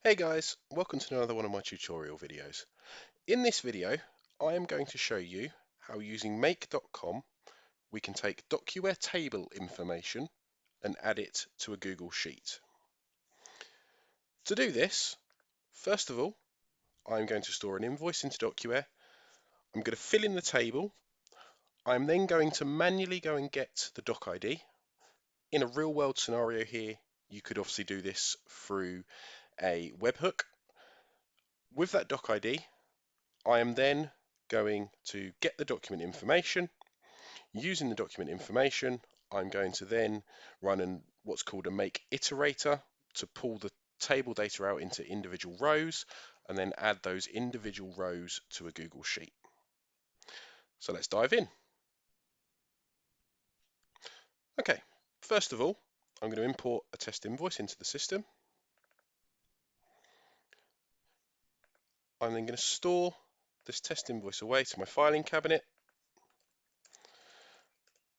Hey guys, welcome to another one of my tutorial videos. In this video, I am going to show you how using make.com we can take DocuWare table information and add it to a Google Sheet. To do this, first of all, I'm going to store an invoice into DocuWare. I'm going to fill in the table. I'm then going to manually go and get the doc ID. In a real world scenario here, you could obviously do this through a webhook. With that doc ID, I am then going to get the document information. Using the document information, I'm going to then run what's called a make iterator to pull the table data out into individual rows and then add those individual rows to a Google Sheet. So let's dive in. Okay, first of all, I'm going to import a test invoice into the system. I'm then going to store this test invoice away to my filing cabinet,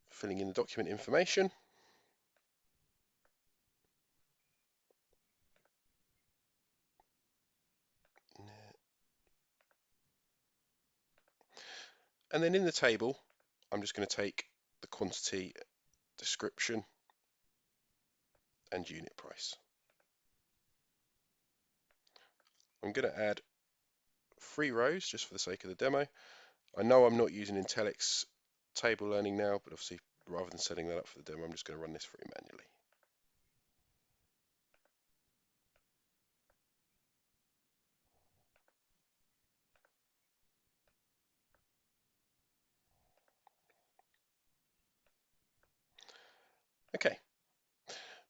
filling in the document information. And then in the table, I'm just going to take the quantity, description, and unit price. I'm going to add 3 rows just for the sake of the demo. I know I'm not using Intellix table learning now, but obviously rather than setting that up for the demo, I'm just going to run this through manually. Okay,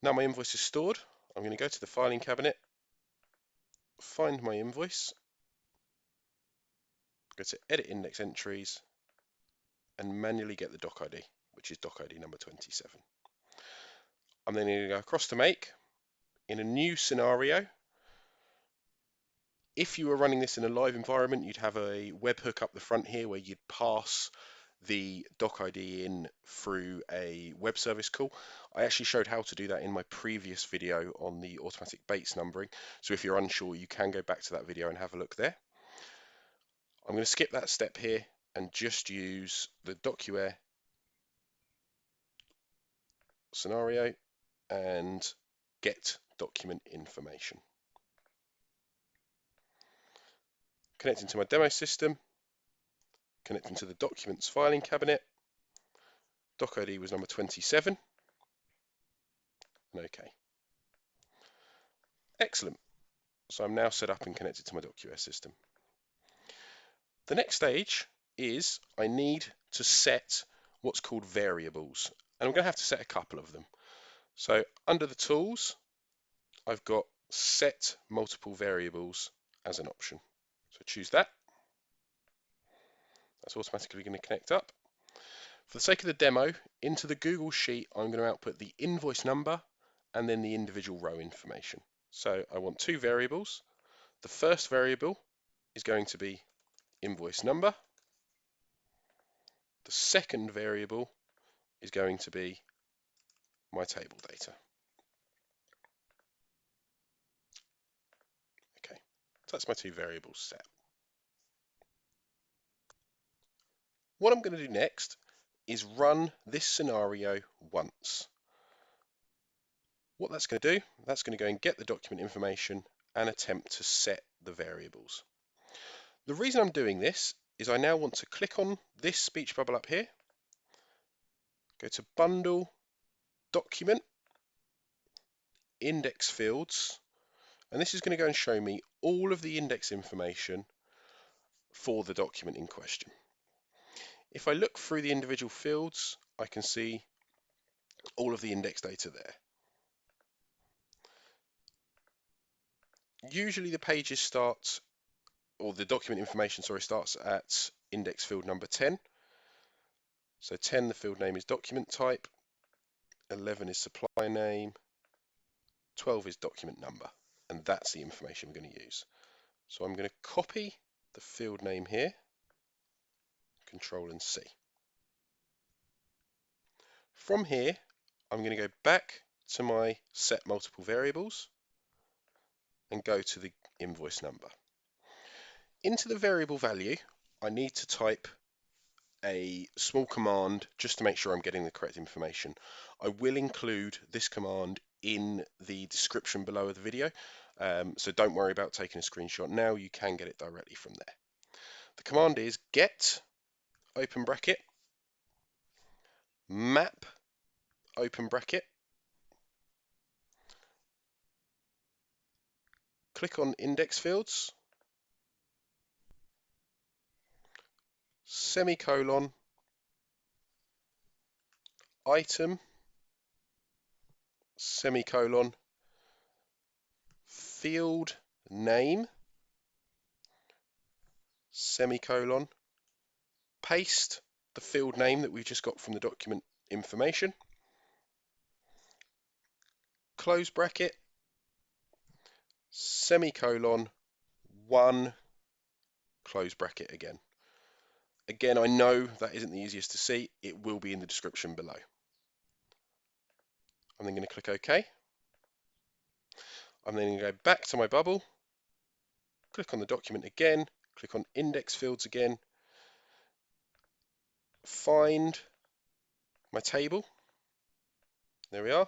now my invoice is stored. I'm going to go to the filing cabinet, find my invoice, go to edit index entries, and manually get the doc ID, which is doc ID number 27. I'm then going to go across to make. In a new scenario, if you were running this in a live environment, you'd have a webhook up the front here where you'd pass the doc ID in through a web service call. I actually showed how to do that in my previous video on the automatic Bates numbering. So if you're unsure, you can go back to that video and have a look there. I'm going to skip that step here and just use the DocuWare scenario and get document information. Connecting to my demo system, connecting to the documents filing cabinet. Doc ID was number 27. And OK. Excellent. So I'm now set up and connected to my DocuWare system. The next stage is I need to set what's called variables. And I'm going to have to set a couple of them. So under the tools, I've got set multiple variables as an option. So choose that. That's automatically going to connect up. For the sake of the demo, into the Google Sheet, I'm going to output the invoice number and then the individual row information. So I want 2 variables. The first variable is going to be invoice number. The second variable is going to be my table data. Okay, so that's my 2 variables set. What I'm going to do next is run this scenario once. What that's going to do, that's going to go and get the document information and attempt to set the variables. The reason I'm doing this is I now want to click on this speech bubble up here, go to Bundle, Document, Index Fields, and this is going to go and show me all of the index information for the document in question. If I look through the individual fields, I can see all of the index data there. Usually the pages start, or the document information, sorry, starts at index field number 10. So 10, the field name is document type, 11 is supply name, 12 is document number, and that's the information we're going to use. So I'm going to copy the field name here, Control and C. From here, I'm going to go back to my set multiple variables, and go to the invoice number. Into the variable value, I need to type a small command just to make sure I'm getting the correct information. I will include this command in the description below the video, so don't worry about taking a screenshot now, you can get it directly from there. The command is get, open bracket, map, open bracket, click on index fields, semicolon, item, semicolon, field name, semicolon, paste the field name that we just got from the document information, close bracket, semicolon, 1, close bracket again. Again, I know that isn't the easiest to see. It will be in the description below. I'm then going to click OK. I'm then going to go back to my bubble, click on the document again, click on index fields again, find my table. There we are.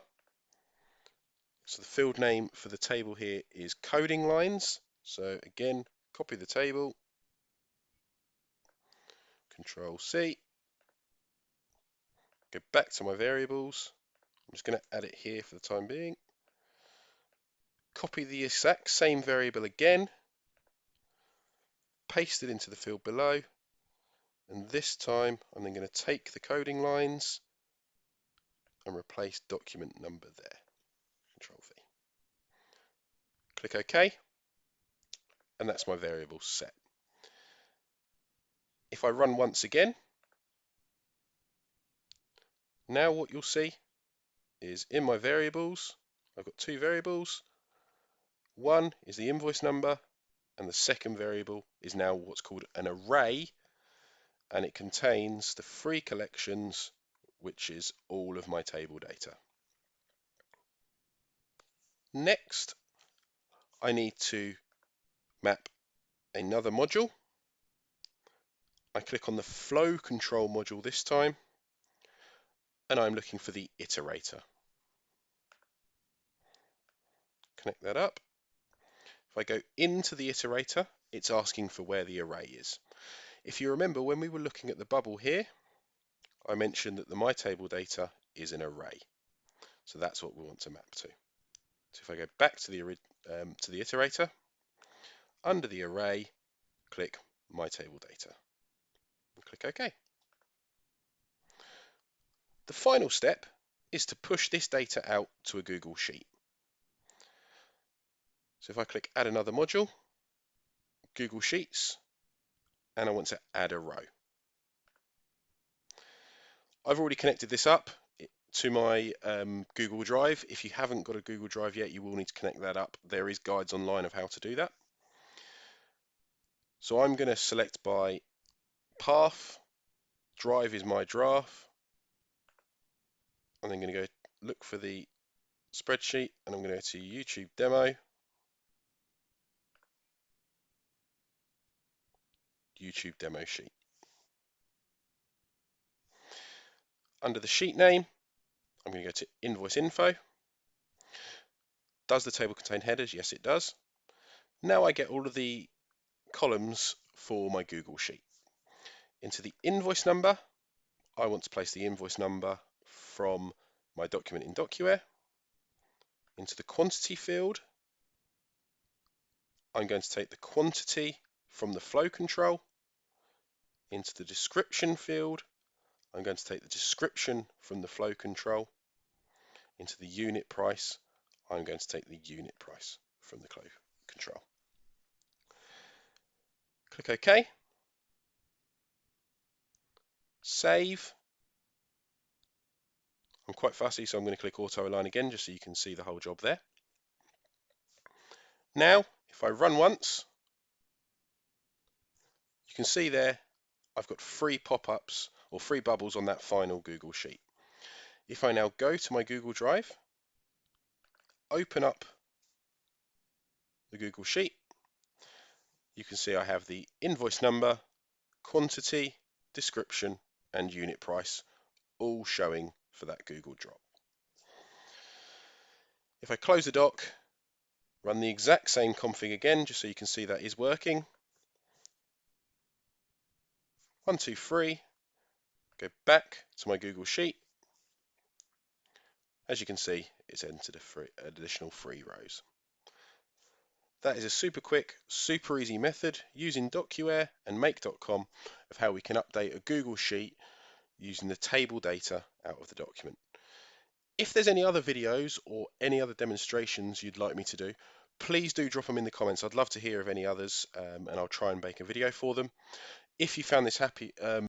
So the field name for the table here is coding lines. So again, copy the table, Control C, go back to my variables. I'm just going to add it here for the time being. Copy the exact same variable again, paste it into the field below, and this time I'm then going to take the coding lines and replace document number there. Control V. Click OK, and that's my variable set. If I run once again, now what you'll see is in my variables, I've got two variables. One is the invoice number, and the second variable is now what's called an array, and it contains the free collections, which is all of my table data. Next, I need to map another module. I click on the flow control module this time, and I'm looking for the iterator. Connect that up. If I go into the iterator, it's asking for where the array is. If you remember, when we were looking at the bubble here, I mentioned that the my table data is an array. So that's what we want to map to. So if I go back to the iterator, under the array, click my table data, and click OK. The final step is to push this data out to a Google Sheet. So if I click add another module, Google Sheets, and I want to add a row. I've already connected this up to my Google Drive. If you haven't got a Google Drive yet, you will need to connect that up. There is guides online of how to do that. So I'm going to select by path, drive is my draft. I'm then going to go look for the spreadsheet, and I'm going to go to YouTube demo, YouTube demo sheet. Under the sheet name, I'm going to go to invoice info. Does the table contain headers? Yes, it does. Now I get all of the columns for my Google Sheet. Into the invoice number, I want to place the invoice number from my document in DocuWare. Into the quantity field, I'm going to take the quantity from the flow control. Into the description field, I'm going to take the description from the flow control. Into the unit price, I'm going to take the unit price from the flow control. Click OK. Save. I'm quite fussy, so I'm going to click auto align again just so you can see the whole job there. Now, if I run once, you can see there I've got 3 pop-ups or 3 bubbles on that final Google Sheet. If I now go to my Google Drive, open up the Google Sheet, you can see I have the invoice number, quantity, description, and unit price all showing for that Google drop. If I close the doc, run the exact same config again, just so you can see that is working. 1, 2, 3, go back to my Google Sheet. As you can see, it's entered additional 3 rows. That is a super quick, super easy method using DocuWare and Make.com of how we can update a Google Sheet using the table data out of the document. If there's any other videos or any other demonstrations you'd like me to do, please do drop them in the comments. I'd love to hear of any others, and I'll try and make a video for them. If you found this